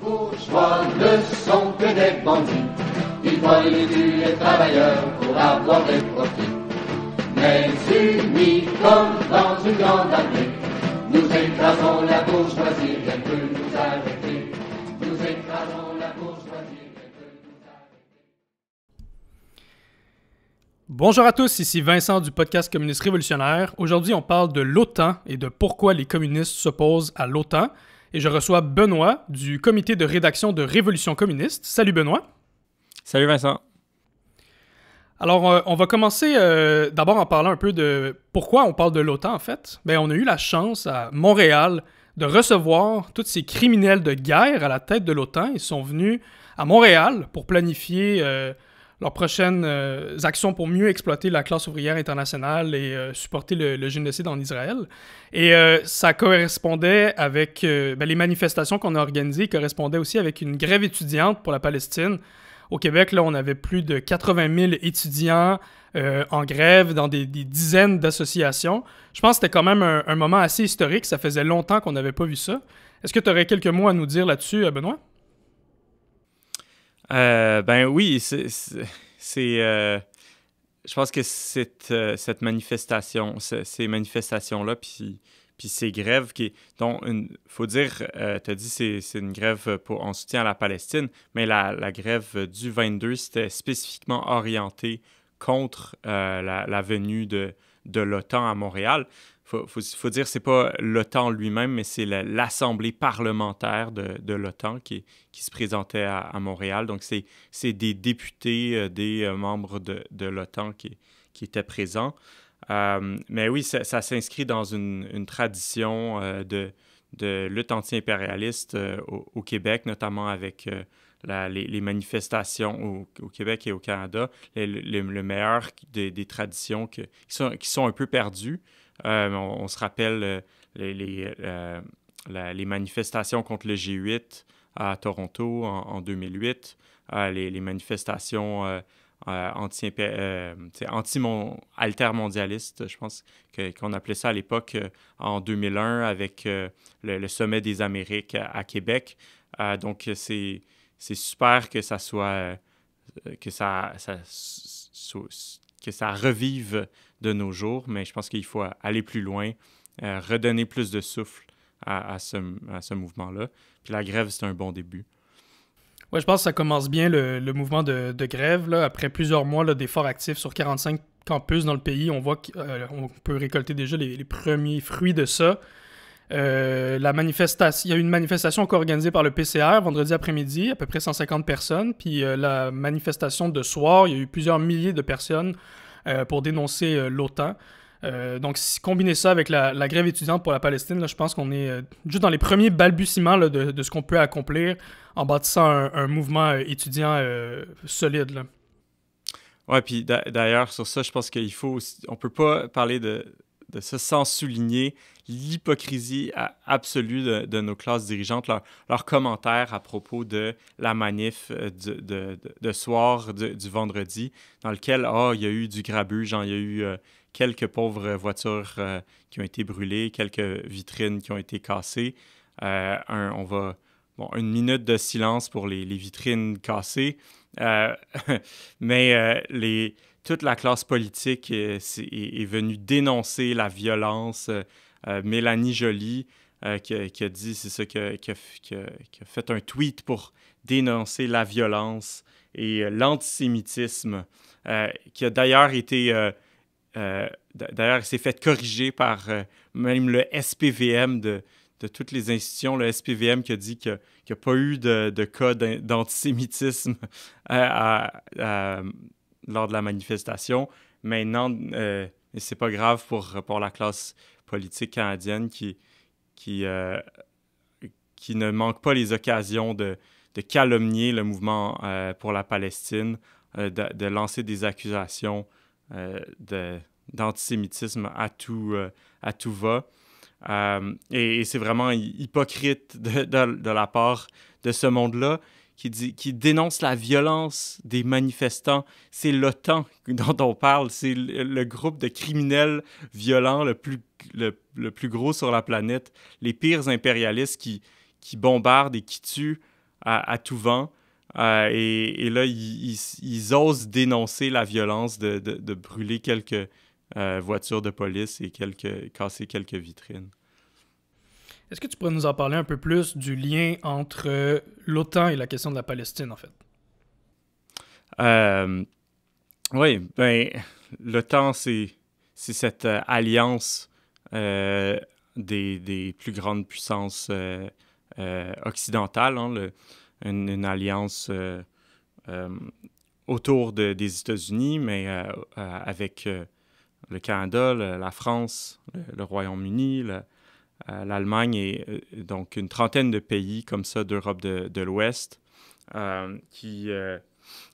bourgeois ne sont que des bandits. Ils volent et tuent les travailleurs pour avoir des profits. Mais unis comme dans une grande armée, nous écrasons la bourgeoisie, elle peut nous arrêter. Nous écrasons la bourgeoisie, elle peut nous arrêter. Bonjour à tous, ici Vincent du podcast Communiste Révolutionnaire. Aujourd'hui, on parle de l'OTAN et de pourquoi les communistes s'opposent à l'OTAN. Et je reçois Benoît du comité de rédaction de Révolution communiste. Salut Benoît. Salut Vincent. Alors, on va commencer d'abord en parlant un peu de pourquoi on parle de l'OTAN, en fait. Bien, on a eu la chance à Montréal de recevoir tous ces criminels de guerre à la tête de l'OTAN. Ils sont venus à Montréal pour planifier leurs prochaines actions pour mieux exploiter la classe ouvrière internationale et supporter le génocide en Israël. Et ça correspondait avec... les manifestations qu'on a organisées correspondaient aussi avec une grève étudiante pour la Palestine. Au Québec, là, on avait plus de 80 000 étudiants en grève dans des dizaines d'associations. Je pense que c'était quand même un moment assez historique. Ça faisait longtemps qu'on n'avait pas vu ça. Est-ce que tu aurais quelques mots à nous dire là-dessus, Benoît? Oui, je pense que cette manifestation, ces manifestations-là, puis ces grèves dont faut dire, tu as dit c'est une grève en soutien à la Palestine, mais la grève du 22, c'était spécifiquement orienté contre la venue de l'OTAN à Montréal. Faut dire, c'est pas l'OTAN lui-même, mais c'est l'Assemblée parlementaire de l'OTAN qui se présentait à Montréal. Donc, c'est des députés, des membres de l'OTAN qui étaient présents. Mais oui, ça s'inscrit dans une tradition de lutte anti-impérialiste au Québec, notamment avec les manifestations au Québec et au Canada, le meilleur des traditions qui sont un peu perdues. On se rappelle les manifestations contre le G8 à Toronto en 2008, les manifestations anti-altermondialistes, je pense qu'on appelait ça à l'époque en 2001 avec le Sommet des Amériques à Québec. Donc, c'est super que ça soit... que ça revive de nos jours, mais je pense qu'il faut aller plus loin, redonner plus de souffle à ce mouvement-là. Puis la grève, c'est un bon début. Oui, je pense que ça commence bien le mouvement de grève. Là. Après plusieurs mois d'efforts actifs sur 45 campus dans le pays, on voit qu'on peut récolter déjà les premiers fruits de ça. Il y a eu une manifestation organisée par le PCR vendredi après-midi, à peu près 150 personnes. Puis la manifestation de soir, il y a eu plusieurs milliers de personnes pour dénoncer l'OTAN. Donc, si combiner ça avec la grève étudiante pour la Palestine, là, je pense qu'on est juste dans les premiers balbutiements là, de ce qu'on peut accomplir en bâtissant un mouvement étudiant solide. Là. Ouais, puis d'ailleurs, sur ça, je pense on peut pas parler de ça sans souligner l'hypocrisie absolue de nos classes dirigeantes, leurs commentaires à propos de la manif de soir du vendredi, dans lequel il y a eu du grabuge, il y a eu quelques pauvres voitures qui ont été brûlées, quelques vitrines qui ont été cassées. Une minute de silence pour les vitrines cassées. Mais toute la classe politique est venue dénoncer la violence. Mélanie Joly, qui a dit, c'est ça, qui a fait un tweet pour dénoncer la violence et l'antisémitisme, qui a d'ailleurs été... D'ailleurs, il s'est fait corriger par même le SPVM de toutes les institutions, le SPVM qui a dit qu'il n'y a pas eu de cas d'antisémitisme lors de la manifestation. Maintenant, c'est pas grave pour la classe politique canadienne qui ne manque pas les occasions de calomnier le mouvement pour la Palestine, de lancer des accusations d'antisémitisme à tout va. Et c'est vraiment hypocrite de la part de ce monde-là qui dénonce la violence des manifestants. C'est l'OTAN dont on parle, c'est le groupe de criminels violents le plus gros sur la planète, les pires impérialistes qui bombardent et qui tuent à tout vent. Et là, ils osent dénoncer la violence de brûler quelques voitures de police et casser quelques vitrines. Est-ce que tu pourrais nous en parler un peu plus du lien entre l'OTAN et la question de la Palestine, en fait? Oui, ben, l'OTAN, c'est cette alliance des plus grandes puissances occidentales, hein, une alliance autour des États-Unis, mais avec le Canada, la France, le Royaume-Uni, l'Allemagne et donc une trentaine de pays comme ça d'Europe de l'Ouest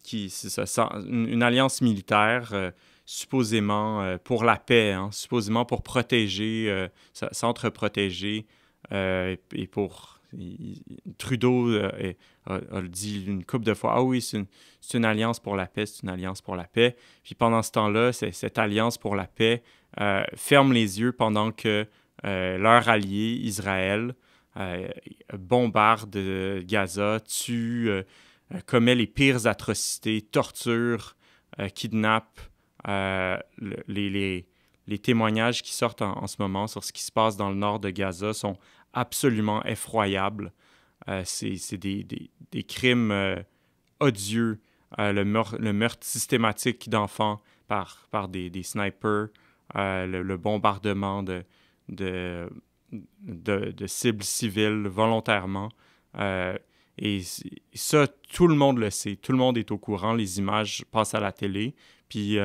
c'est ça, une alliance militaire supposément pour la paix, hein, supposément pour protéger, s'entreprotéger et pour... Trudeau a dit une couple de fois, ah oui, c'est une alliance pour la paix, c'est une alliance pour la paix. Puis pendant ce temps-là, cette alliance pour la paix ferme les yeux pendant que leur allié, Israël, bombarde Gaza, tue, commet les pires atrocités, torture, kidnappe. Les témoignages qui sortent en ce moment sur ce qui se passe dans le nord de Gaza sont absolument effroyables. C'est des crimes odieux. Le meurtre systématique d'enfants par des snipers, le bombardement de cibles civiles volontairement. Et ça, tout le monde le sait. Tout le monde est au courant. Les images passent à la télé. Puis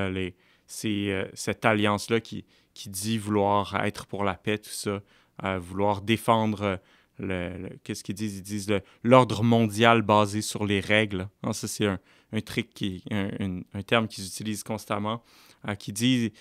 c'est cette alliance-là qui dit vouloir être pour la paix, tout ça, vouloir défendre qu'est-ce qu'ils disent? Ils disent l'ordre mondial basé sur les règles. Hein, ça, c'est un trick, un terme qu'ils utilisent constamment, qui dit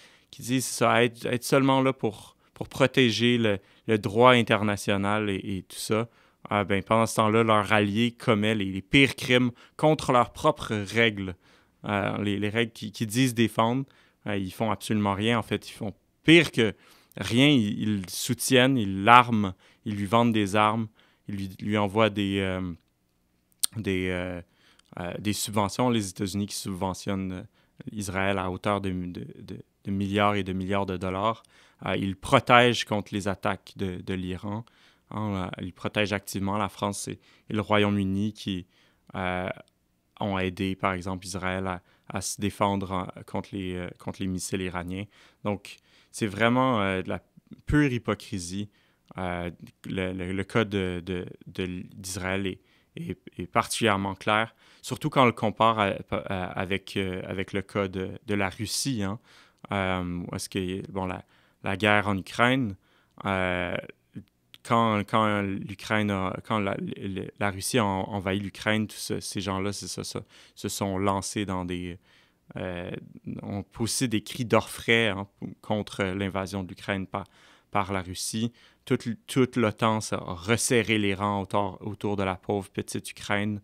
ça, être seulement là pour protéger le droit international et tout ça. Ben, pendant ce temps-là, leur allié commet les pires crimes contre leurs propres règles. Les règles qui disent défendre, ils font absolument rien. En fait, ils font pire que rien. Ils le soutiennent, ils l'arment, ils lui vendent des armes, ils lui envoient des subventions. Les États-Unis qui subventionnent Israël à hauteur de milliards et de milliards de dollars. Ils le protègent contre les attaques de l'Iran. Hein, ils protègent activement la France et le Royaume-Uni qui ont aidé, par exemple, Israël à se défendre contre les missiles iraniens. Donc, c'est vraiment de la pure hypocrisie. Le cas d'Israël est particulièrement clair, surtout quand on le compare avec le cas de la Russie. Hein, où est-ce que, bon, la guerre en Ukraine... Quand la Russie a envahi l'Ukraine, ces gens-là, c'est ça, se sont lancés dans ont poussé des cris d'orfraie contre l'invasion de l'Ukraine par la Russie. Toute l'OTAN a resserré les rangs autour de la pauvre petite Ukraine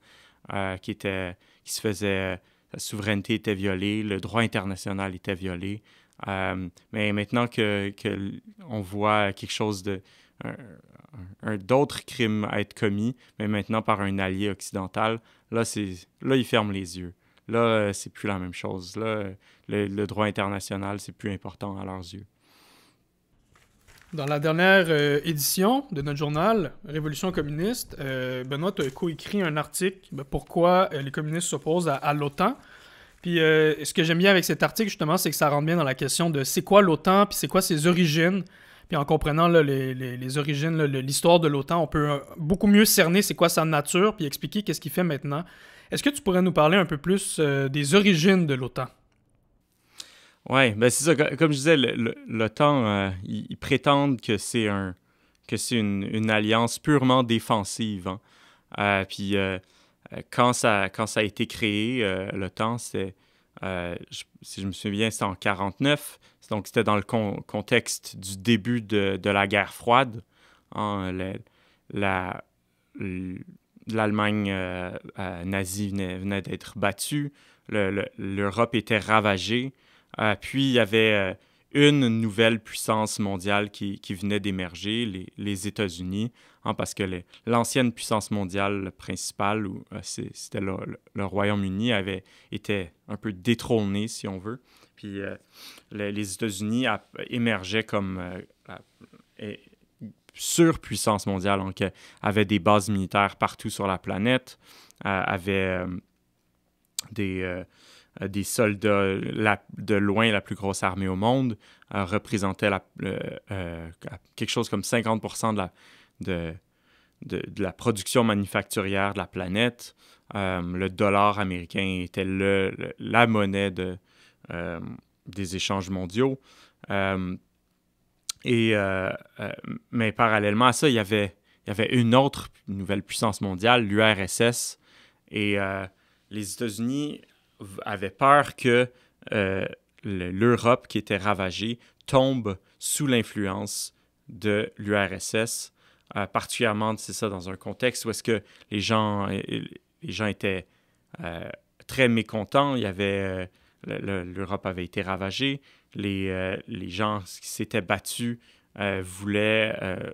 qui se faisait... Sa souveraineté était violée, le droit international était violé. Mais maintenant qu'on voit quelque chose d'autres crimes à être commis, mais maintenant par un allié occidental, là, ils ferment les yeux. Là, c'est plus la même chose. Là, le droit international, c'est plus important à leurs yeux. Dans la dernière édition de notre journal, Révolution communiste, Benoît a coécrit un article pourquoi les communistes s'opposent à l'OTAN. Puis ce que j'aime bien avec cet article, justement, c'est que ça rentre bien dans la question de c'est quoi l'OTAN, puis c'est quoi ses origines. Puis en comprenant là, les origines, l'histoire de l'OTAN, on peut beaucoup mieux cerner c'est quoi sa nature, puis expliquer qu'est-ce qu'il fait maintenant. Est-ce que tu pourrais nous parler un peu plus des origines de l'OTAN? Oui, ben c'est ça. Comme je disais, l'OTAN, ils prétendent que c'est une alliance purement défensive. Hein. Puis quand ça a été créé, l'OTAN, c'était, si je me souviens, c'était en 1949. Donc, c'était dans le contexte du début de la guerre froide. Hein, l'Allemagne nazie venait d'être battue. L'Europe était ravagée. Puis, il y avait une nouvelle puissance mondiale qui venait d'émerger, les États-Unis, hein, parce que l'ancienne puissance mondiale principale, c'était le Royaume-Uni, avait été un peu détrôné, si on veut. Puis les États-Unis émergeaient comme surpuissance mondiale, donc avaient des bases militaires partout sur la planète, avaient des soldats de loin la plus grosse armée au monde, représentait quelque chose comme 50% de la production manufacturière de la planète. Le dollar américain était la monnaie des échanges mondiaux. Mais parallèlement à ça, il y avait une autre nouvelle puissance mondiale, l'URSS, et les États-Unis avaient peur que l'Europe, qui était ravagée, tombe sous l'influence de l'URSS, particulièrement, c'est ça, dans un contexte où est-ce que les gens étaient très mécontents. Il y avait l'Europe avait été ravagée. Les gens qui s'étaient battus voulaient...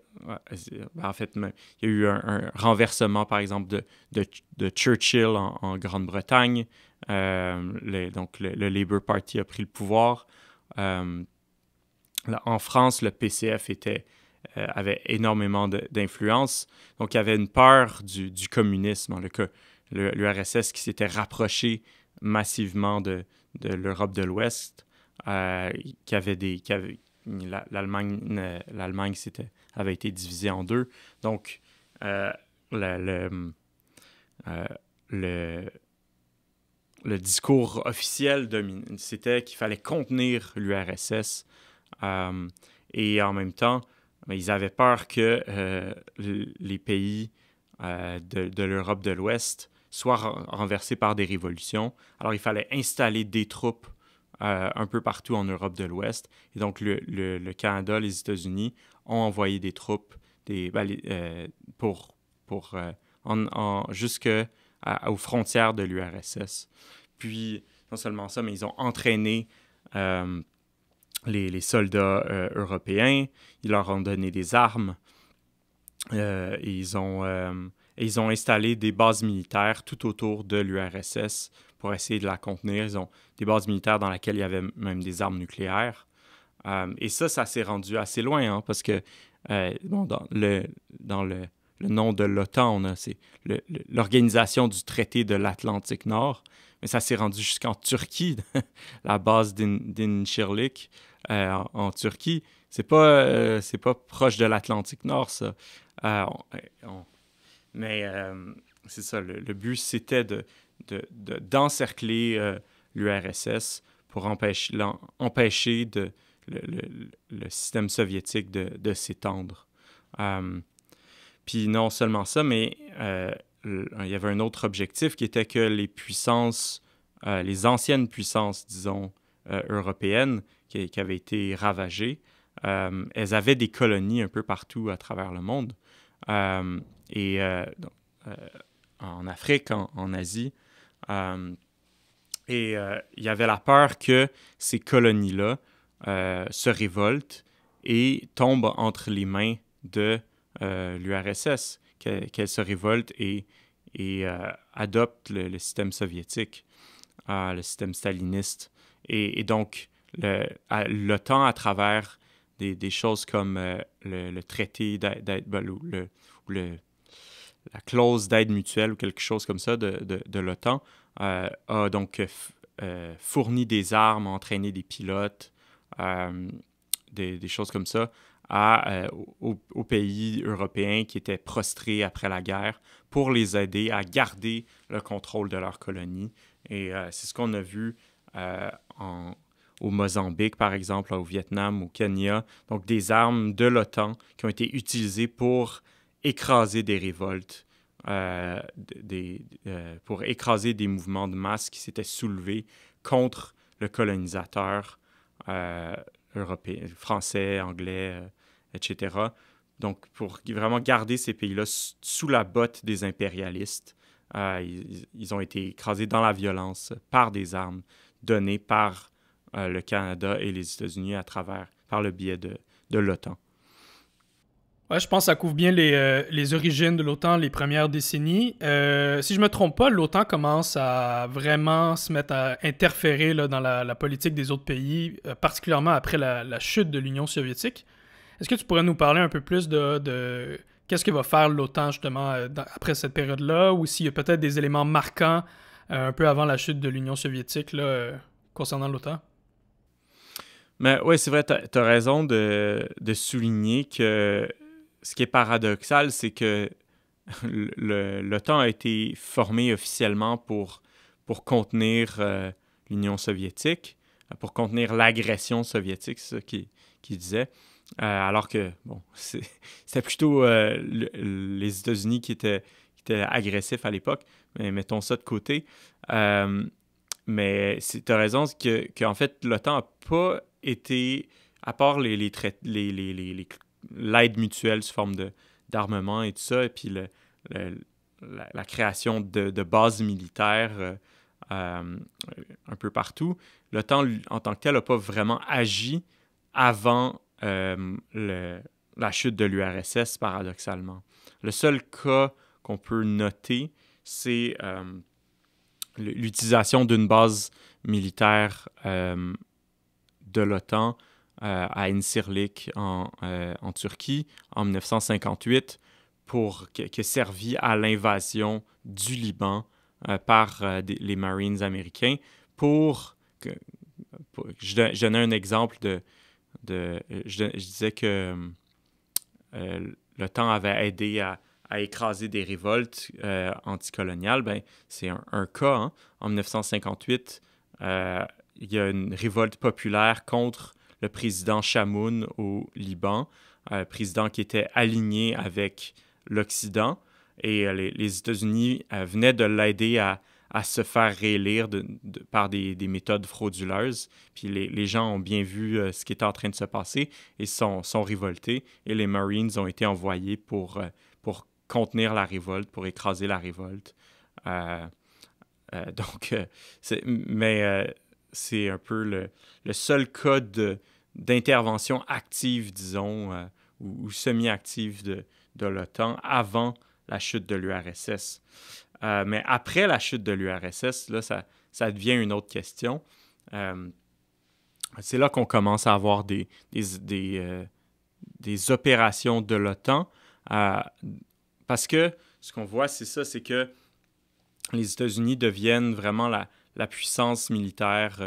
en fait, il y a eu un renversement, par exemple, de Churchill en Grande-Bretagne. Donc, le Labour Party a pris le pouvoir. En France, le PCF avait énormément d'influence. Donc, il y avait une peur du communisme, hein, l'URSS qui s'était rapproché massivement de l'Europe de l'Ouest, l'Allemagne avait été divisée en deux. Donc, le discours officiel c'était qu'il fallait contenir l'URSS, et en même temps, ils avaient peur que les pays de l'Europe de l'Ouest soient renversés par des révolutions. Alors, il fallait installer des troupes un peu partout en Europe de l'Ouest. Et donc, le Canada, les États-Unis ont envoyé des troupes jusqu'aux frontières de l'URSS. Puis, non seulement ça, mais ils ont entraîné les soldats européens. Ils leur ont donné des armes. Ils ont installé des bases militaires tout autour de l'URSS pour essayer de la contenir. Ils ont des bases militaires dans lesquelles il y avait même des armes nucléaires. Et ça s'est rendu assez loin, hein, parce que dans le nom de l'OTAN, c'est l'Organisation du traité de l'Atlantique Nord, mais ça s'est rendu jusqu'en Turquie, la base d'Incirlik en Turquie. C'est pas proche de l'Atlantique Nord, ça. Mais c'est ça, le but, c'était d'encercler l'URSS pour empêcher le système soviétique de s'étendre. Puis non seulement ça, mais il y avait un autre objectif qui était que les puissances, les anciennes puissances, disons, européennes, qui avaient été ravagées, elles avaient des colonies un peu partout à travers le monde. En Afrique, en Asie. Il y avait la peur que ces colonies-là se révoltent et tombent entre les mains de l'URSS, qu'elles se révoltent et adoptent le système soviétique, le système staliniste. Et donc, l'OTAN, à travers des choses comme le traité d'aide, la clause d'aide mutuelle ou quelque chose comme ça de l'OTAN, a donc fourni des armes, entraîné des pilotes, des choses comme ça, aux pays européens qui étaient prostrés après la guerre pour les aider à garder le contrôle de leurs colonies. Et c'est ce qu'on a vu au Mozambique, par exemple, au Vietnam, au Kenya. Donc, des armes de l'OTAN qui ont été utilisées pour écraser des révoltes, pour écraser des mouvements de masse qui s'étaient soulevés contre le colonisateur européen, français, anglais, etc. Donc, pour vraiment garder ces pays-là sous la botte des impérialistes, ils ont été écrasés dans la violence par des armes données par le Canada et les États-Unis par le biais de l'OTAN. Ouais, je pense que ça couvre bien les origines de l'OTAN, les premières décennies. Si je me trompe pas, l'OTAN commence à vraiment se mettre à interférer là, dans la politique des autres pays, particulièrement après la chute de l'Union soviétique. Est-ce que tu pourrais nous parler un peu plus de qu'est-ce que va faire l'OTAN justement après cette période-là, ou s'il y a peut-être des éléments marquants un peu avant la chute de l'Union soviétique là, concernant l'OTAN? Mais oui, c'est vrai, tu as raison de souligner que ce qui est paradoxal, c'est que l'OTAN a été formé officiellement pour contenir l'Union soviétique, pour contenir l'agression soviétique, c'est ça qu'il disait. Alors que, bon, c'était plutôt les États-Unis qui étaient agressifs à l'époque, mais mettons ça de côté. Mais tu as raison qu'en fait, l'OTAN n'a pas été, à part l'aide mutuelle sous forme d'armement et tout ça, et puis la création de bases militaires un peu partout, l'OTAN, en tant que tel, n'a pas vraiment agi avant la chute de l'URSS, paradoxalement. Le seul cas qu'on peut noter, c'est l'utilisation d'une base militaire de l'OTAN à Incirlik en Turquie en 1958 qui a servi à l'invasion du Liban par les Marines américains je donnais un exemple je disais que l'OTAN avait aidé à écraser des révoltes anticoloniales. Ben, c'est un cas. Hein. En 1958, il y a une révolte populaire contre le président Chamoun au Liban, président qui était aligné avec l'Occident. Et les États-Unis venaient de l'aider à se faire réélire par des méthodes frauduleuses. Puis les gens ont bien vu ce qui était en train de se passer et sont révoltés. Et les Marines ont été envoyés pour contenir la révolte, pour écraser la révolte. C'est un peu le seul cas d'intervention active, disons, ou semi-active de l'OTAN avant la chute de l'URSS. Mais après la chute de l'URSS, là, ça devient une autre question. C'est là qu'on commence à avoir des opérations de l'OTAN. Parce que ce qu'on voit, c'est que les États-Unis deviennent vraiment la puissance militaire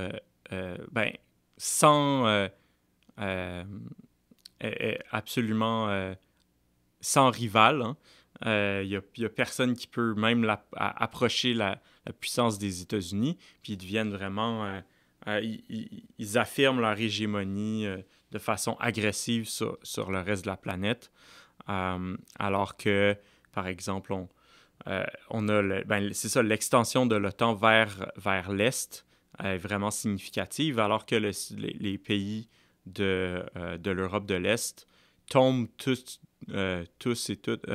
absolument sans rival. Hein. Il y a personne qui peut même approcher la puissance des États-Unis, puis ils deviennent vraiment... ils affirment leur hégémonie de façon agressive sur le reste de la planète, alors que, par exemple, on a c'est ça, l'extension de l'OTAN vers l'Est est vraiment significative, alors que les pays de l'Europe de l'Est tombent tous et toutes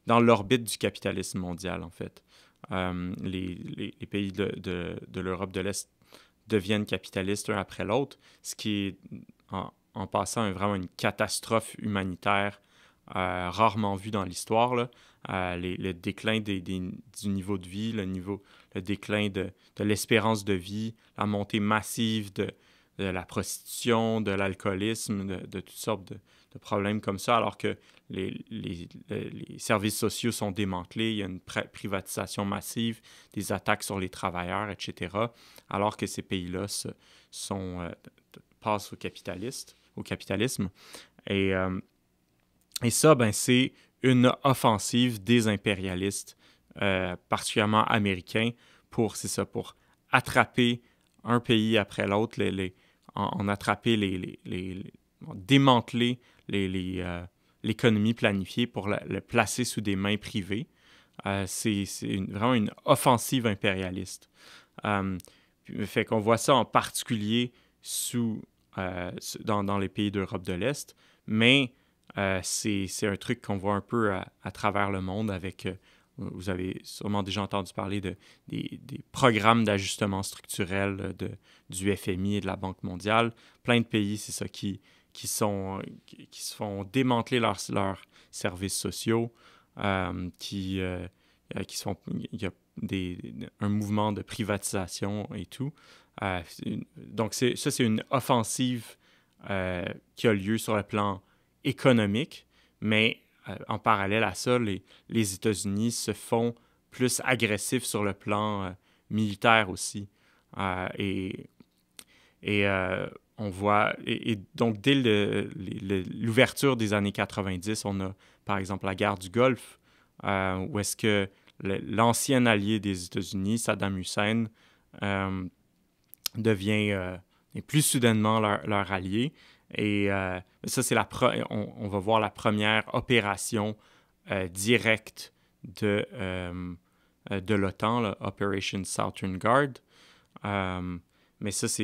dans l'orbite du capitalisme mondial, en fait. Les pays de l'Europe de l'Est deviennent capitalistes l'un après l'autre, ce qui est, en passant, vraiment une catastrophe humanitaire rarement vue dans l'histoire. Là. Le déclin du niveau de vie, le déclin de l'espérance de vie, la montée massive de la prostitution, de l'alcoolisme, de toutes sortes de problèmes comme ça, alors que les services sociaux sont démantelés, il y a une privatisation massive, des attaques sur les travailleurs, etc., alors que ces pays-là passent au capitalisme. Et ça, ben, c'est une offensive des impérialistes, particulièrement américains, pour attraper un pays après l'autre, démanteler l'économie planifiée pour le placer sous des mains privées. C'est vraiment une offensive impérialiste. Fait qu'on voit ça en particulier dans les pays d'Europe de l'Est, mais c'est un truc qu'on voit un peu à travers le monde avec vous avez sûrement déjà entendu parler des programmes d'ajustement structurel du FMI et de la Banque mondiale. Plein de pays, c'est ça, qui se font démanteler leurs services sociaux, il y a un mouvement de privatisation et tout. Donc, c'est une offensive qui a lieu sur le plan économique, mais en parallèle à ça, les États-Unis se font plus agressifs sur le plan militaire aussi. On voit, et donc dès l'ouverture des années 90, on a par exemple la guerre du Golfe, où est-ce que l'ancien allié des États-Unis, Saddam Hussein, devient plus soudainement leur allié. Et ça, on va voir la première opération directe de l'OTAN, là, Operation Southern Guard. Mais ça, ça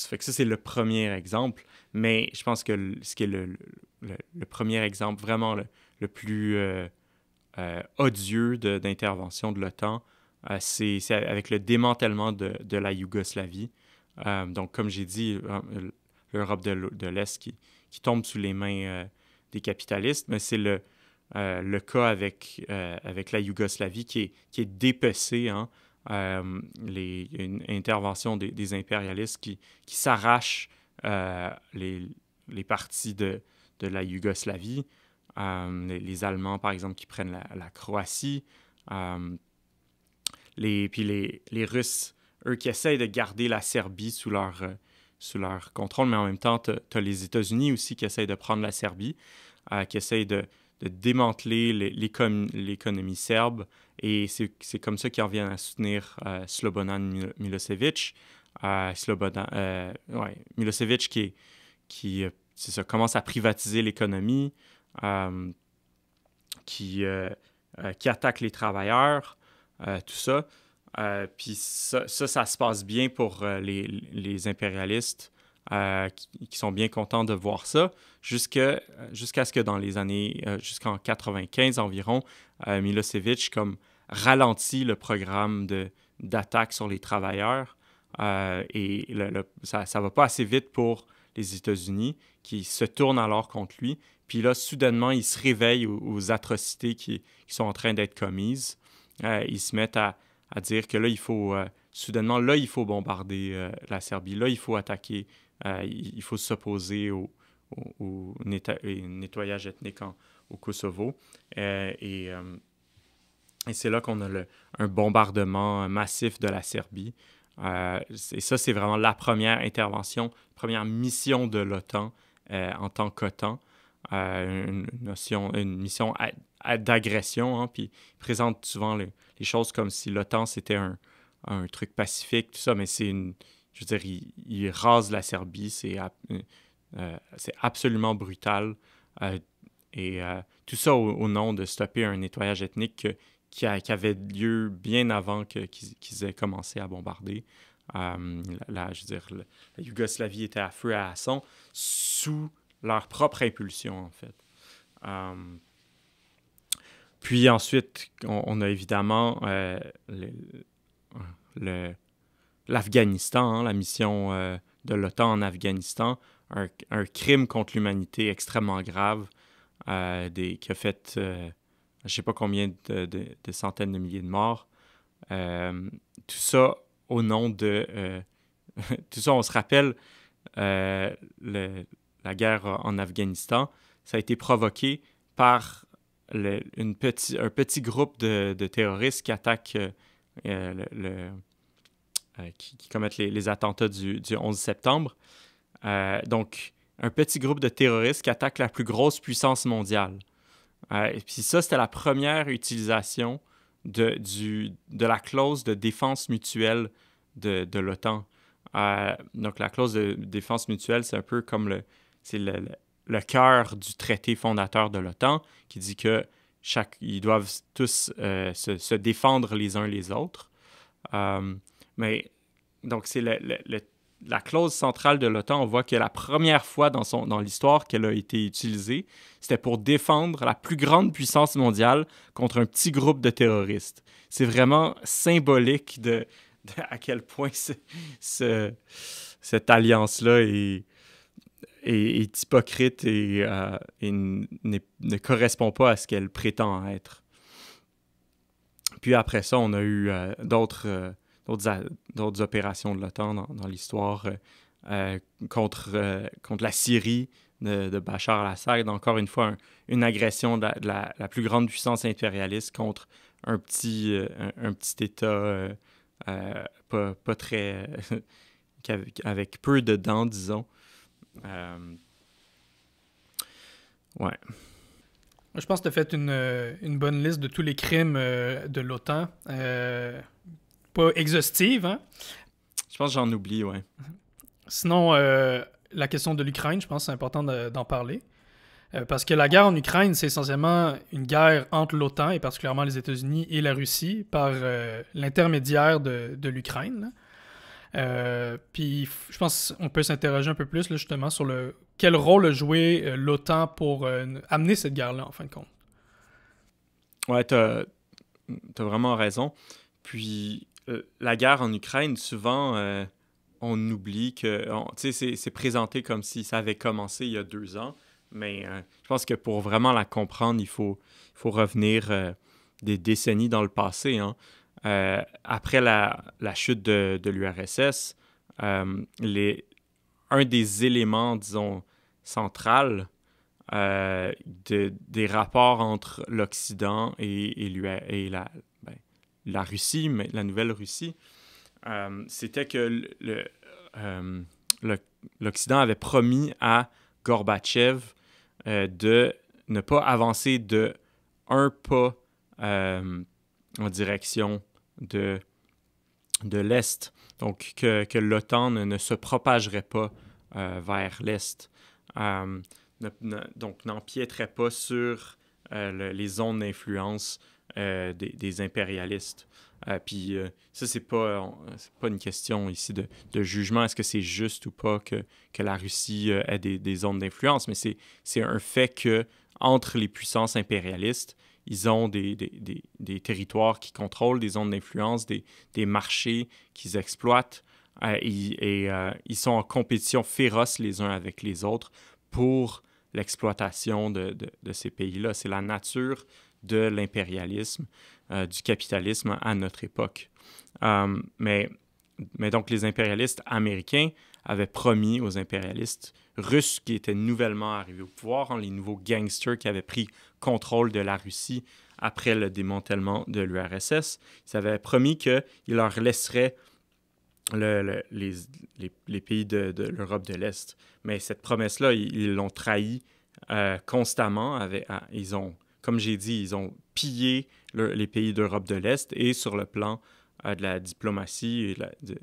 fait que ça, c'est le premier exemple. Mais je pense que ce qui est le premier exemple vraiment le plus odieux d'intervention de l'OTAN, c'est avec le démantèlement de la Yougoslavie. Donc, comme j'ai dit, l'Europe de l'Est qui tombe sous les mains des capitalistes, mais c'est le cas avec la Yougoslavie qui est dépecée, hein. Une intervention des impérialistes qui s'arrachent les parties de la Yougoslavie. Les Allemands, par exemple, qui prennent la Croatie. Puis les Russes, eux, qui essayent de garder la Serbie sous leur contrôle, mais en même temps, tu as les États-Unis aussi qui essayent de prendre la Serbie, qui essayent de démanteler l'économie serbe. Et c'est comme ça qu'ils en viennent à soutenir Slobodan Milosevic. Milosevic qui c'est ça, commence à privatiser l'économie, qui attaque les travailleurs, tout ça. Puis ça se passe bien pour les impérialistes qui sont bien contents de voir ça, jusqu'à ce que dans les années, jusqu'en 95 environ, Milosevic ralentit le programme d'attaque sur les travailleurs. Et ça ne va pas assez vite pour les États-Unis, qui se tournent alors contre lui. Puis là, soudainement, ils se réveillent aux atrocités qui sont en train d'être commises. Ils se mettent à dire que là, il faut soudainement, là, il faut bombarder la Serbie. Là, il faut attaquer, il faut s'opposer au nettoyage ethnique au Kosovo. Et c'est là qu'on a un bombardement massif de la Serbie. Et ça, c'est vraiment la première intervention, première mission de l'OTAN en tant qu'OTAN. Une mission d'agression, hein, puis il présente souvent les choses comme si l'OTAN c'était un truc pacifique, tout ça, mais je veux dire, il rase la Serbie, c'est absolument brutal, et tout ça au nom de stopper un nettoyage ethnique qui avait lieu bien avant qu'ils aient commencé à bombarder. Je veux dire, la Yougoslavie était à feu et à sang sous leur propre impulsion, en fait. Puis ensuite, on a évidemment l'Afghanistan, hein, la mission de l'OTAN en Afghanistan, un crime contre l'humanité extrêmement grave qui a fait, je ne sais pas combien de centaines de milliers de morts. Tout ça au nom de... tout ça, on se rappelle, la guerre en Afghanistan, ça a été provoqué par un petit groupe de terroristes qui attaquent, qui commettent les attentats du 11 septembre. Donc, un petit groupe de terroristes qui attaque la plus grosse puissance mondiale. Et puis ça, c'était la première utilisation de la clause de défense mutuelle de l'OTAN. Donc, la clause de défense mutuelle, c'est un peu comme le cœur du traité fondateur de l'OTAN, qui dit que ils doivent tous se défendre les uns les autres. Mais donc, c'est la clause centrale de l'OTAN, on voit que la première fois dans l'histoire qu'elle a été utilisée, c'était pour défendre la plus grande puissance mondiale contre un petit groupe de terroristes. C'est vraiment symbolique à quel point cette alliance-là est hypocrite et ne correspond pas à ce qu'elle prétend être. Puis après ça, on a eu d'autres opérations de l'OTAN dans l'histoire contre la Syrie de Bachar al-Assad. Encore une fois, une agression de la plus grande puissance impérialiste contre un petit État pas très... avec peu de dents, disons. Ouais. Je pense que tu as fait une bonne liste de tous les crimes de l'OTAN. Pas exhaustive, hein? Je pense que j'en oublie, ouais. Sinon, la question de l'Ukraine, je pense que c'est important d'en parler. Parce que la guerre en Ukraine, c'est essentiellement une guerre entre l'OTAN, et particulièrement les États-Unis et la Russie, par l'intermédiaire de l'Ukraine, là. Puis je pense qu'on peut s'interroger un peu plus là, justement sur quel rôle a joué l'OTAN pour amener cette guerre-là, en fin de compte. Ouais, t'as vraiment raison. Puis la guerre en Ukraine, souvent, on oublie que... Tu sais, c'est présenté comme si ça avait commencé il y a 2 ans, mais je pense que pour vraiment la comprendre, il faut revenir des décennies dans le passé, hein. Après la chute de l'URSS, un des éléments, disons, central des rapports entre l'Occident et la Russie, mais la nouvelle Russie, c'était que l'Occident avait promis à Gorbatchev de ne pas avancer de un pas en direction de l'Est. Donc, que l'OTAN ne se propagerait pas vers l'Est. Donc, n'empiéterait pas sur les zones d'influence des impérialistes. Puis ça, c'est pas une question ici de jugement. Est-ce que c'est juste ou pas que la Russie ait des zones d'influence? Mais c'est un fait que entre les puissances impérialistes, ils ont des territoires qu'ils contrôlent, des zones d'influence, des marchés qu'ils exploitent. Ils sont en compétition féroce les uns avec les autres pour l'exploitation de ces pays-là. C'est la nature de l'impérialisme, du capitalisme à notre époque. Mais donc, les impérialistes américains avaient promis aux impérialistes russes qui étaient nouvellement arrivés au pouvoir, hein, les nouveaux gangsters qui avaient pris contrôle de la Russie après le démantèlement de l'URSS, ils avaient promis qu'ils leur laisseraient les pays de l'Europe de l'Est. Mais cette promesse-là, ils l'ont trahie constamment. Comme j'ai dit, ils ont pillé les pays d'Europe de l'Est et sur le plan de la diplomatie et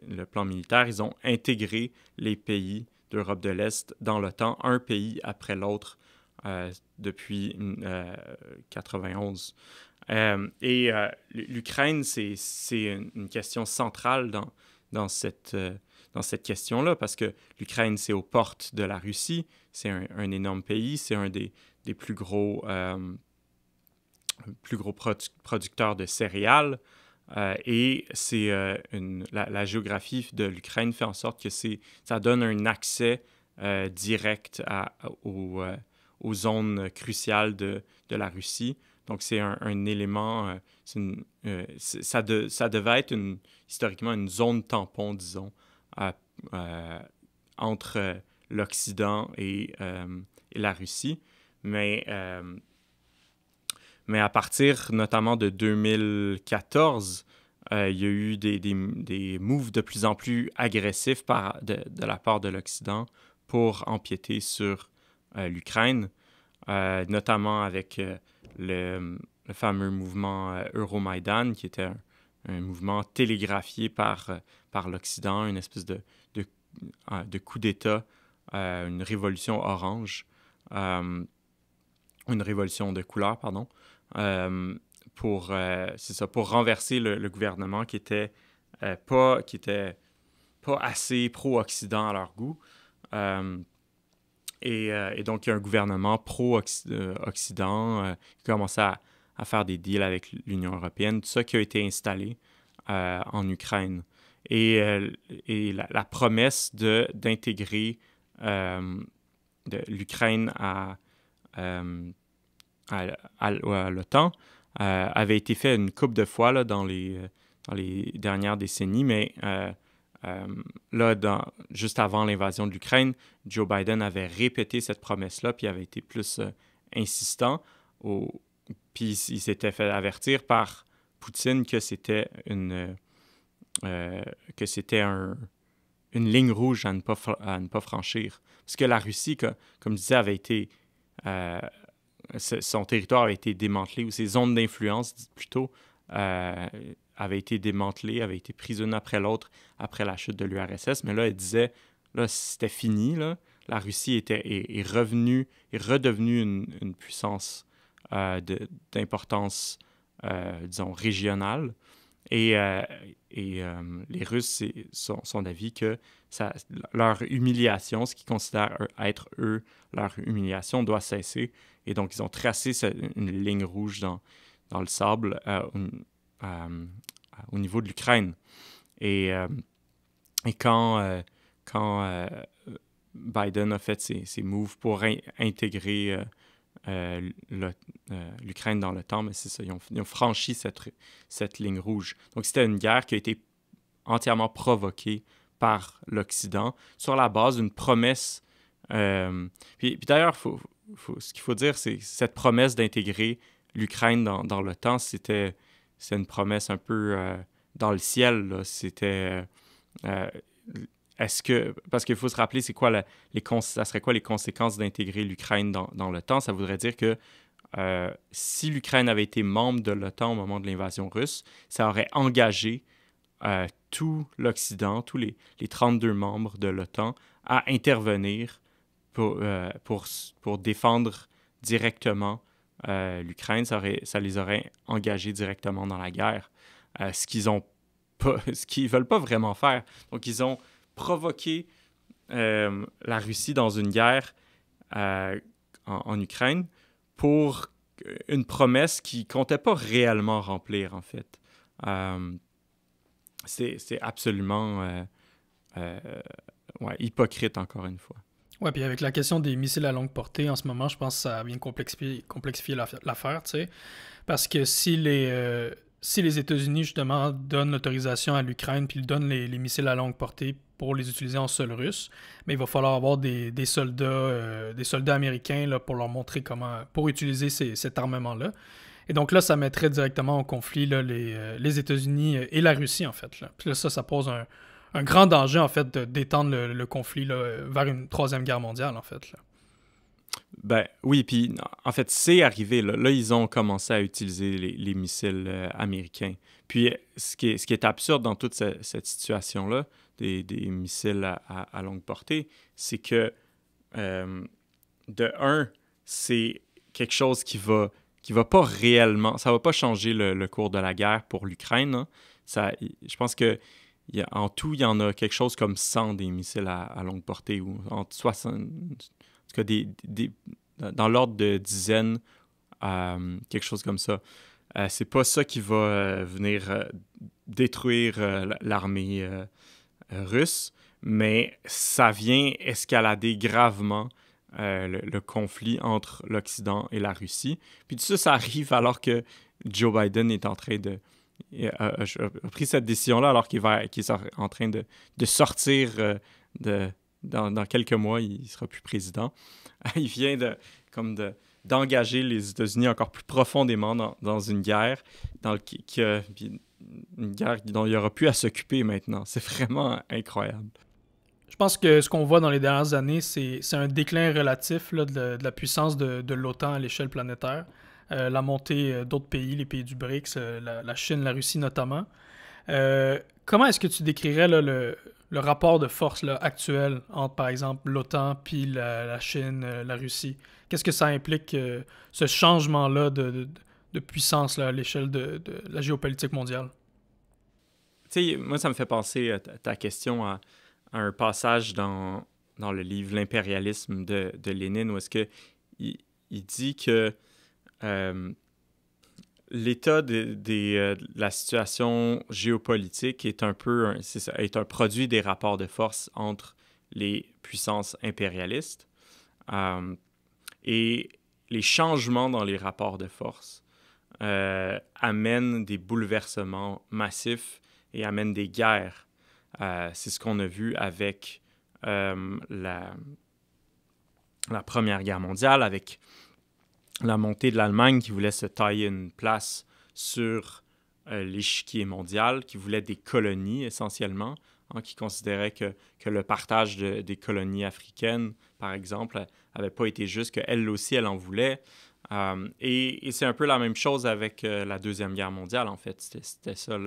le plan militaire, ils ont intégré les pays d'Europe de l'Est dans l'OTAN, un pays après l'autre depuis 1991. L'Ukraine, c'est une question centrale dans cette question-là, parce que l'Ukraine, c'est aux portes de la Russie, c'est un énorme pays, c'est un des plus gros producteurs de céréales, et c'est la géographie de l'Ukraine fait en sorte que ça donne un accès direct aux zones cruciales de la Russie. Donc, c'est un élément, ça devait être historiquement une zone tampon, disons, entre l'Occident et la Russie. Mais à partir notamment de 2014, il y a eu des moves de plus en plus agressifs de la part de l'Occident pour empiéter sur l'Ukraine, notamment avec le fameux mouvement Euromaïdan, qui était un mouvement télégraphié par l'Occident, une espèce de coup d'État, une révolution orange, une révolution de couleur, pardon, pour renverser le gouvernement qui était pas pas assez pro-Occident à leur goût. Et donc, il y a un gouvernement pro-Occident qui commençait à faire des deals avec l'Union européenne, tout ça qui a été installé en Ukraine. Et la promesse d'intégrer l'Ukraine à l'OTAN avait été fait une couple de fois là, dans les dernières décennies, mais là, juste avant l'invasion de l'Ukraine, Joe Biden avait répété cette promesse-là, puis avait été plus insistant. Puis il s'était fait avertir par Poutine que c'était une ligne rouge à ne pas franchir. Parce que la Russie, comme je disais, avait été... son territoire avait été démantelé, ou ses zones d'influence, plutôt, avaient été démantelées, avaient été prises une après l'autre après la chute de l'URSS. Mais là, elle disait, là, c'était fini, là. La Russie est redevenue une puissance d'importance, disons, régionale. Et les Russes sont d'avis que leur humiliation, ce qu'ils considèrent être, eux, leur humiliation, doit cesser. Et donc, ils ont tracé une ligne rouge dans le sable au niveau de l'Ukraine. Et quand Biden a fait ses moves pour intégrer l'Ukraine dans l'OTAN, mais c'est ça, ils ont franchi cette ligne rouge. Donc, c'était une guerre qui a été entièrement provoquée par l'Occident sur la base d'une promesse. Puis d'ailleurs, ce qu'il faut dire, c'est que cette promesse d'intégrer l'Ukraine dans l'OTAN, c'est une promesse un peu dans le ciel, là. C'était... parce qu'il faut se rappeler, c'est quoi ça serait quoi les conséquences d'intégrer l'Ukraine dans l'OTAN? Ça voudrait dire que si l'Ukraine avait été membre de l'OTAN au moment de l'invasion russe, ça aurait engagé tout l'Occident, tous les 32 membres de l'OTAN à intervenir pour défendre directement l'Ukraine. Ça les aurait engagés directement dans la guerre, ce qu'ils veulent pas vraiment faire. Donc, ils ont provoqué la Russie dans une guerre en Ukraine pour une promesse qu'ils ne comptaient pas réellement remplir, en fait. C'est absolument hypocrite, encore une fois. Ouais, puis avec la question des missiles à longue portée, en ce moment, je pense que ça vient complexifier l'affaire, tu sais. Parce que si les États-Unis, justement, donnent l'autorisation à l'Ukraine, puis ils donnent les missiles à longue portée pour les utiliser en sol russe, mais il va falloir avoir des soldats américains là, pour leur montrer pour utiliser cet armement-là. Et donc là, ça mettrait directement en conflit là, les États-Unis et la Russie, en fait. Là. Puis là, ça pose un grand danger, en fait, d'étendre le conflit là, vers une troisième guerre mondiale, en fait. Là. Ben oui, puis en fait, c'est arrivé. Là, ils ont commencé à utiliser les missiles américains. Puis ce qui est absurde dans toute cette situation-là, des missiles à longue portée, c'est que, de un, c'est quelque chose qui va pas réellement... Ça va pas changer le cours de la guerre pour l'Ukraine. Hein. Je pense que en tout, il y en a quelque chose comme 100 des missiles à longue portée, ou entre 60... En tout cas, dans l'ordre de dizaines, quelque chose comme ça. C'est pas ça qui va venir détruire l'armée russe, mais ça vient escalader gravement le conflit entre l'Occident et la Russie. Puis tout ça, ça arrive alors que Joe Biden est en train a pris cette décision-là alors qu'il est en train de sortir dans quelques mois, il ne sera plus président. Il vient d'engager les États-Unis encore plus profondément dans une guerre, une guerre dont il n'y aura plus à s'occuper maintenant. C'est vraiment incroyable. Je pense que ce qu'on voit dans les dernières années, c'est un déclin relatif là, de la puissance de l'OTAN à l'échelle planétaire. La montée d'autres pays, les pays du BRICS, la Chine, la Russie notamment. Comment est-ce que tu décrirais là, le rapport de force là, actuel entre, par exemple, l'OTAN puis la Chine, la Russie? Qu'est-ce que ça implique, ce changement-là de puissance là, à l'échelle de la géopolitique mondiale? Tu sais, moi, ça me fait penser à ta question à un passage dans le livre L'impérialisme de Lénine, où est-ce que il dit que l'état de la situation géopolitique est est un produit des rapports de force entre les puissances impérialistes et les changements dans les rapports de force amènent des bouleversements massifs et amènent des guerres. C'est ce qu'on a vu avec la Première Guerre mondiale, avec la montée de l'Allemagne qui voulait se tailler une place sur l'échiquier mondial, qui voulait des colonies essentiellement, qui considérait que le partage des colonies africaines, par exemple, n'avait pas été juste, qu'elle aussi, elle en voulait. Et c'est un peu la même chose avec la Deuxième Guerre mondiale, en fait. C'était ça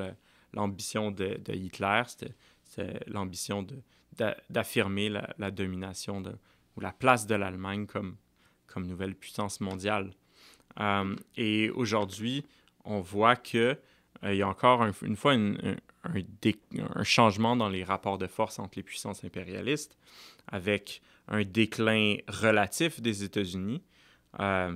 l'ambition de Hitler, c'était l'ambition d'affirmer la domination ou la place de l'Allemagne comme nouvelle puissance mondiale. Et aujourd'hui, on voit qu'il y a encore une fois un changement dans les rapports de force entre les puissances impérialistes, avec un déclin relatif des États-Unis. Les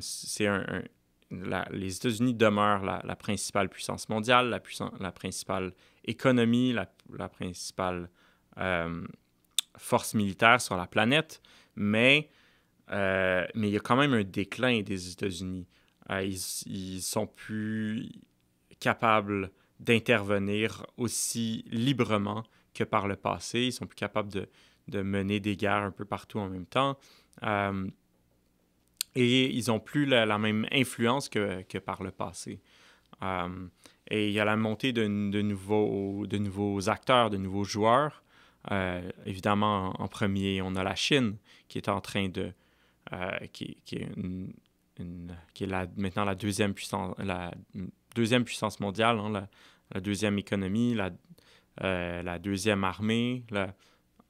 États-Unis demeurent la principale puissance mondiale, la principale économie, la principale force militaire sur la planète, mais il y a quand même un déclin des États-Unis. Ils sont plus capables d'intervenir aussi librement que par le passé. Ils sont plus capables de mener des guerres un peu partout en même temps. Et ils n'ont plus la même influence que par le passé. Et il y a la montée de nouveaux acteurs, de nouveaux joueurs. Évidemment, en premier, on a la Chine qui est en train de... qui est maintenant la deuxième puissance mondiale, hein, la deuxième économie, la deuxième armée.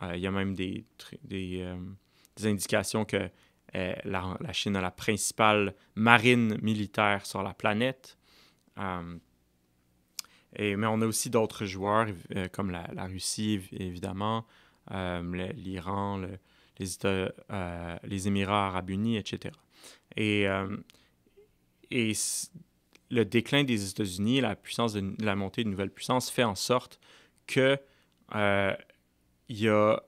Il y a même des indications que la Chine a la principale marine militaire sur la planète. Mais on a aussi d'autres joueurs, comme la Russie, évidemment, l'Iran, les Émirats arabes unis, etc. Et le déclin des États-Unis, la montée de nouvelles puissances fait en sorte que il y a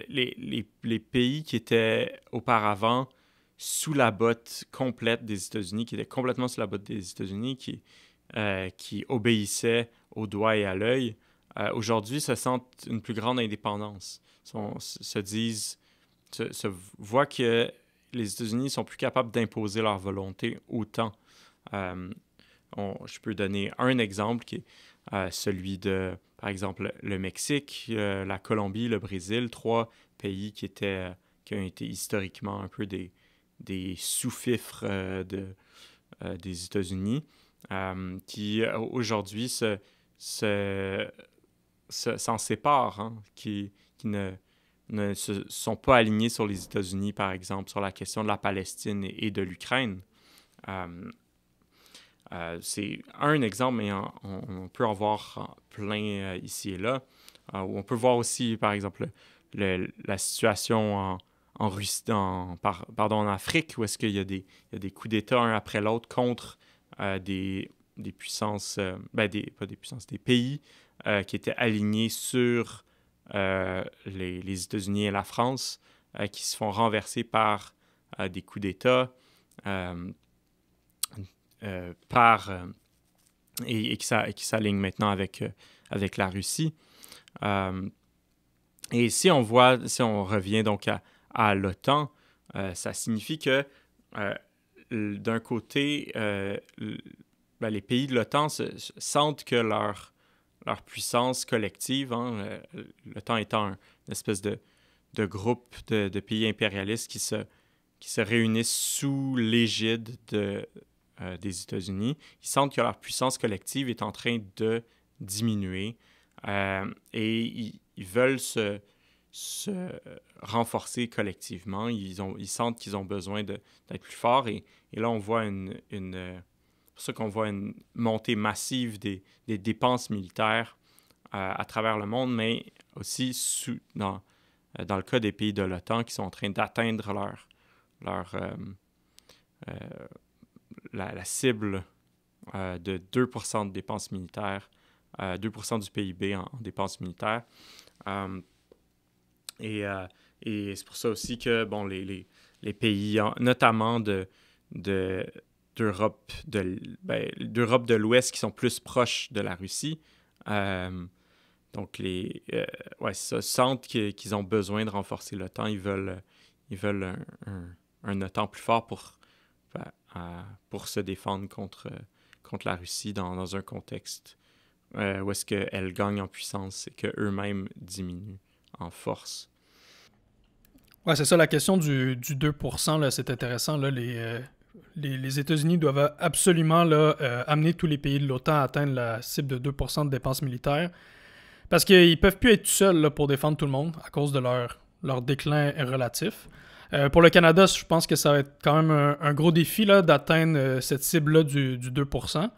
les pays qui étaient auparavant sous la botte complète des États-Unis, qui étaient complètement sous la botte des États-Unis, qui obéissaient au doigt et à l'œil, aujourd'hui se sentent une plus grande indépendance. Se voient que les États-Unis sont plus capables d'imposer leur volonté autant. Je peux donner un exemple qui est celui de, par exemple, le Mexique, la Colombie, le Brésil, 3 pays qui ont été historiquement un peu des sous-fifres des États-Unis, qui aujourd'hui s'en séparent, hein, qui ne se sont pas alignés sur les États-Unis, par exemple, sur la question de la Palestine et de l'Ukraine. C'est un exemple, mais on peut en voir plein ici et là. On peut voir aussi, par exemple, la situation en Russie, en Afrique, où est-ce qu'il y a des coups d'État un après l'autre contre des puissances, pas des puissances, des pays qui étaient alignés sur les États-Unis et la France, qui se font renverser par des coups d'État, et qui s'alignent maintenant avec la Russie. Et si on revient donc à l'OTAN, ça signifie que d'un côté, les pays de l'OTAN sentent que leur puissance collective, hein, l'OTAN étant une espèce de groupe de pays impérialistes qui se réunissent sous l'égide des États-Unis, ils sentent que leur puissance collective est en train de diminuer et ils veulent se renforcer collectivement. Ils sentent qu'ils ont besoin d'être plus forts et là, on voit c'est pour ça qu'on voit une montée massive des dépenses militaires à travers le monde, mais aussi dans le cas des pays de l'OTAN qui sont en train d'atteindre la cible de 2% de dépenses militaires, 2% du PIB en dépenses militaires. Et c'est pour ça aussi que les pays, notamment d'Europe de l'Ouest qui sont plus proches de la Russie, donc sentent qu'ils ont besoin de renforcer l'OTAN. Ils veulent un OTAN plus fort pour se défendre contre la Russie dans un contexte où est-ce qu'elle gagne en puissance et qu'eux-mêmes diminuent en force. Ouais, c'est ça la question du 2%, là, c'est intéressant. Là, les États-Unis doivent absolument amener tous les pays de l'OTAN à atteindre la cible de 2% de dépenses militaires parce qu'ils ne peuvent plus être tout seuls là, pour défendre tout le monde à cause de leur déclin relatif. Pour le Canada, je pense que ça va être quand même un gros défi là, d'atteindre cette cible-là du 2%.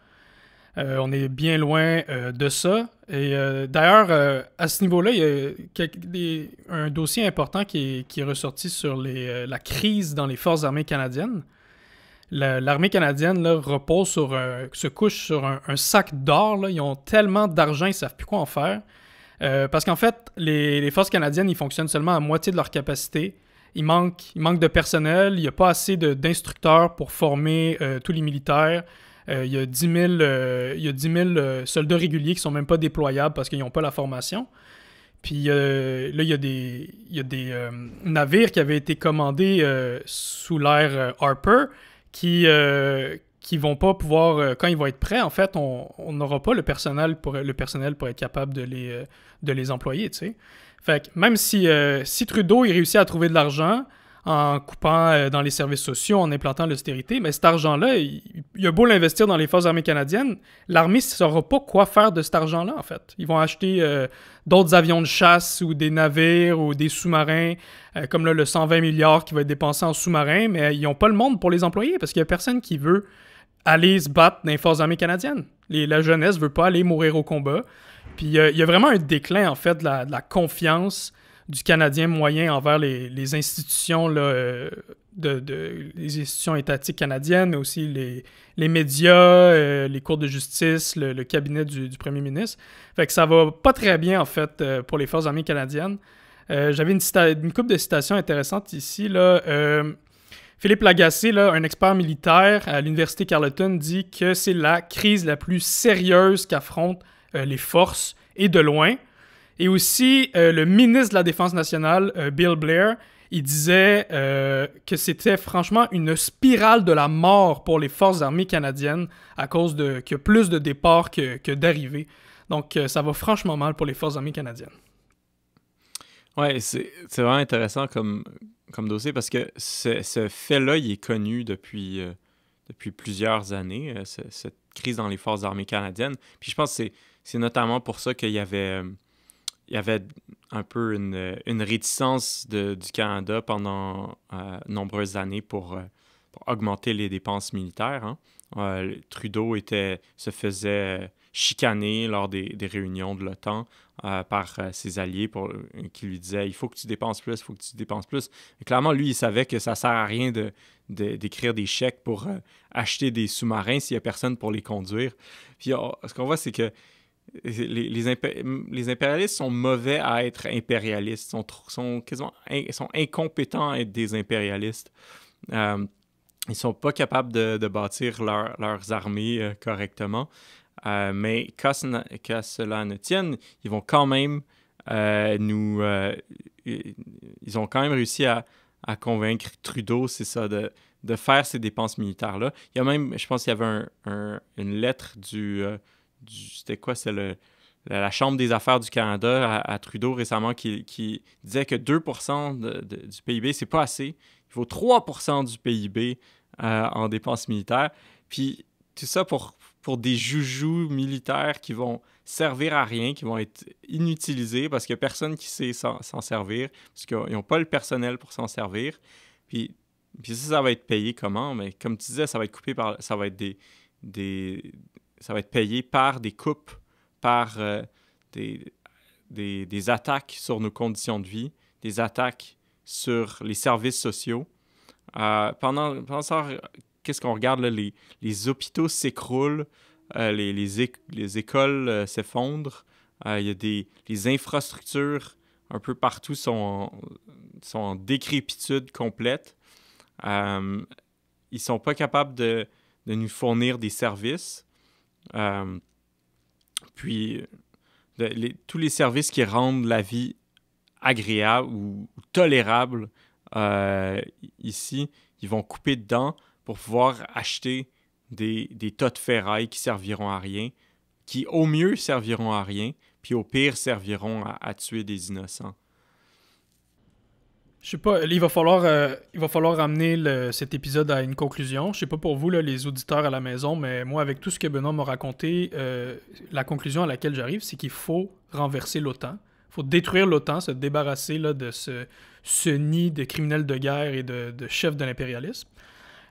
On est bien loin de ça. Et d'ailleurs, à ce niveau-là, il y a un dossier important qui est ressorti sur la crise dans les forces armées canadiennes. L'armée canadienne là, se couche sur un sac d'or. Là. Ils ont tellement d'argent, ils ne savent plus quoi en faire. Parce qu'en fait, les forces canadiennes, ils fonctionnent seulement à moitié de leur capacité. Il manque de personnel, il n'y a pas assez d'instructeurs pour former tous les militaires. Il y a 10 000 soldats réguliers qui ne sont même pas déployables parce qu'ils n'ont pas la formation. Puis là, il y a des navires qui avaient été commandés sous l'ère Harper qui vont pas pouvoir, quand ils vont être prêts, en fait, on n'aura pas le personnel pour être capable de les employer, tu sais. Fait que même si Trudeau il réussit à trouver de l'argent en coupant dans les services sociaux, en implantant l'austérité, mais cet argent-là, il a beau l'investir dans les forces armées canadiennes, l'armée ne saura pas quoi faire de cet argent-là, en fait. Ils vont acheter d'autres avions de chasse ou des navires ou des sous-marins, comme là, le 120 milliards qui va être dépensé en sous-marins, mais ils n'ont pas le monde pour les employer parce qu'il n'y a personne qui veut aller se battre dans les forces armées canadiennes. La jeunesse ne veut pas aller mourir au combat. Puis il y a vraiment un déclin, en fait, de la confiance du Canadien moyen envers les institutions, là, les institutions étatiques canadiennes, mais aussi les médias, les cours de justice, le cabinet du premier ministre. Fait que ça va pas très bien, en fait, pour les forces armées canadiennes. J'avais une couple de citations intéressantes ici, là. Philippe Lagacé, là, un expert militaire à l'Université Carleton, dit que c'est la crise la plus sérieuse qu'affrontent les forces, et de loin. Et aussi, le ministre de la Défense nationale, Bill Blair, il disait que c'était franchement une spirale de la mort pour les forces armées canadiennes à cause qu'il y a plus de départs que d'arrivées. Donc, ça va franchement mal pour les forces armées canadiennes. Ouais, c'est vraiment intéressant comme dossier parce que ce fait-là, il est connu depuis plusieurs années, cette crise dans les forces armées canadiennes. Puis je pense que c'est notamment pour ça qu'il y avait un peu une réticence du Canada pendant nombreuses années pour augmenter les dépenses militaires. Hein. Trudeau se faisait chicaner lors des réunions de l'OTAN par ses alliés qui lui disaient « Il faut que tu dépenses plus, il faut que tu dépenses plus ». Clairement, lui, il savait que ça ne sert à rien d'écrire des chèques pour acheter des sous-marins s'il n'y a personne pour les conduire. Puis ce qu'on voit, c'est que les impérialistes sont mauvais à être impérialistes, sont incompétents à être des impérialistes. Ils sont pas capables de bâtir leurs armées correctement. Mais qu'à cela ne tienne, ils vont quand même ils ont quand même réussi à convaincre Trudeau, c'est ça, de faire ces dépenses militaires-là. Il y a même, je pense qu'il y avait une lettre c'était quoi? C'est la Chambre des affaires du Canada à Trudeau récemment qui disait que 2% du PIB, c'est pas assez. Il faut 3% du PIB en dépenses militaires. Puis tout ça pour des joujoux militaires qui vont servir à rien, qui vont être inutilisés parce qu'il n'y a personne qui sait s'en servir, parce qu'ils n'ont pas le personnel pour s'en servir. Puis ça va être payé comment? Mais comme tu disais, ça va être ça va être payé par des coupes, par des attaques sur nos conditions de vie, des attaques sur les services sociaux. Pendant ça, qu'est-ce qu'on regarde là? Les hôpitaux s'écroulent, les écoles s'effondrent, il y a les infrastructures un peu partout sont en décrépitude complète. Ils sont pas capables de nous fournir des services. Puis, tous les services qui rendent la vie agréable ou tolérable ici, ils vont couper dedans pour pouvoir acheter des tas de ferraille qui serviront à rien, qui au mieux serviront à rien, puis au pire serviront à tuer des innocents. Je sais pas, il va falloir amener cet épisode à une conclusion. Je sais pas pour vous, là, les auditeurs à la maison, mais moi, avec tout ce que Benoît m'a raconté, la conclusion à laquelle j'arrive, c'est qu'il faut renverser l'OTAN. Il faut détruire l'OTAN, se débarrasser là, de ce nid de criminels de guerre et de chefs de l'impérialisme.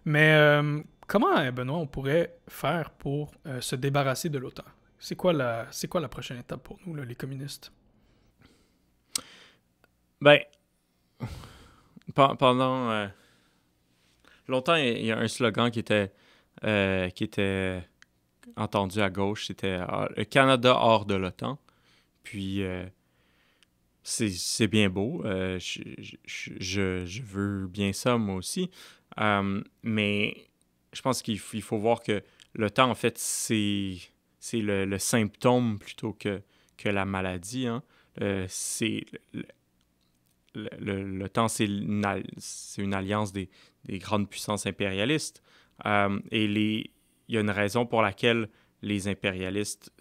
Mais comment, Benoît, on pourrait faire pour se débarrasser de l'OTAN? C'est quoi la prochaine étape pour nous, là, les communistes? Ben, pendant longtemps, il y a un slogan qui était entendu à gauche, c'était « Le Canada hors de l'OTAN ». Puis, c'est bien beau. Je veux bien ça, moi aussi. Mais je pense qu'il faut voir que l'OTAN, en fait, c'est le symptôme plutôt que la maladie. Hein. L'OTAN, c'est une alliance des grandes puissances impérialistes. Et il y a une raison pour laquelle les impérialistes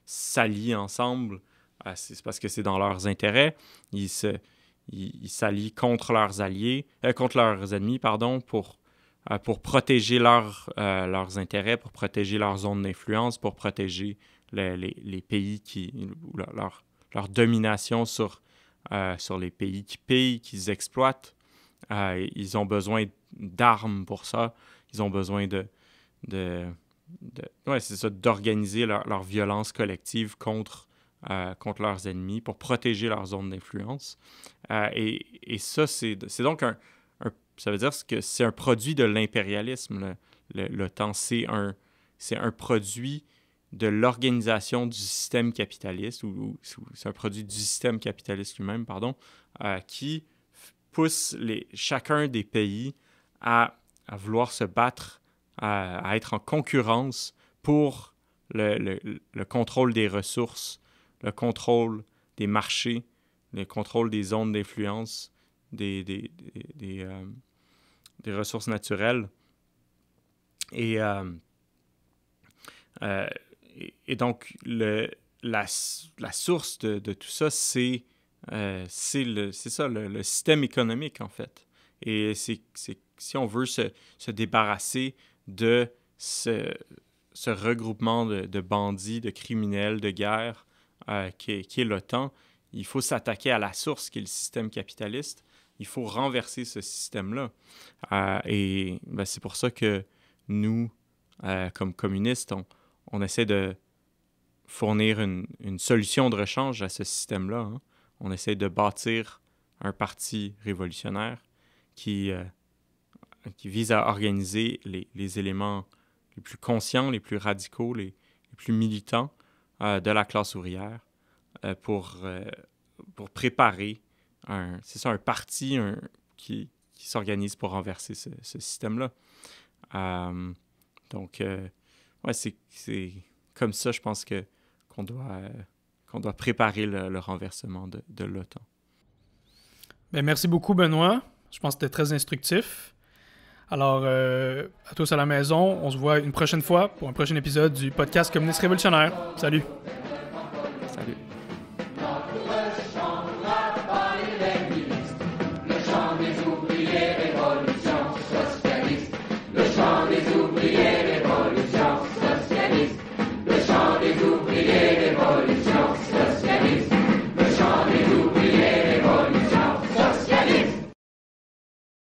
s'allient ensemble. C'est parce que c'est dans leurs intérêts. Ils s'allient contre leurs ennemis, pour protéger leurs intérêts, pour protéger leur zone d'influence, pour protéger les pays leur domination sur les pays qui pillent, qu'ils exploitent. Ils ont besoin d'armes pour ça. Ils ont besoin d'organiser leur violence collective contre leurs ennemis pour protéger leur zone d'influence. Et ça, c'est donc ça veut dire que c'est un produit de l'impérialisme. L'OTAN, c'est un produit de l'organisation du système capitaliste, ou c'est un produit du système capitaliste lui-même, qui pousse chacun des pays à vouloir se battre, à être en concurrence pour le contrôle des ressources, le contrôle des marchés, le contrôle des zones d'influence, des ressources naturelles. Et donc, la source de tout ça, c'est le système économique, en fait. Et si on veut se débarrasser de ce regroupement de bandits, de criminels, de guerre qui est l'OTAN, il faut s'attaquer à la source qui est le système capitaliste. Il faut renverser ce système-là. Et c'est pour ça que nous, comme communistes, on essaie de fournir une solution de rechange à ce système-là. Hein. On essaie de bâtir un parti révolutionnaire qui vise à organiser les éléments les plus conscients, les plus radicaux, les plus militants de la classe ouvrière pour préparer un parti qui s'organise pour renverser ce système-là. Donc, c'est comme ça, je pense qu'on doit préparer le renversement de l'OTAN. Bien, merci beaucoup, Benoît. Je pense que c'était très instructif. Alors, à tous à la maison, on se voit une prochaine fois pour un prochain épisode du podcast Communiste Révolutionnaire. Salut!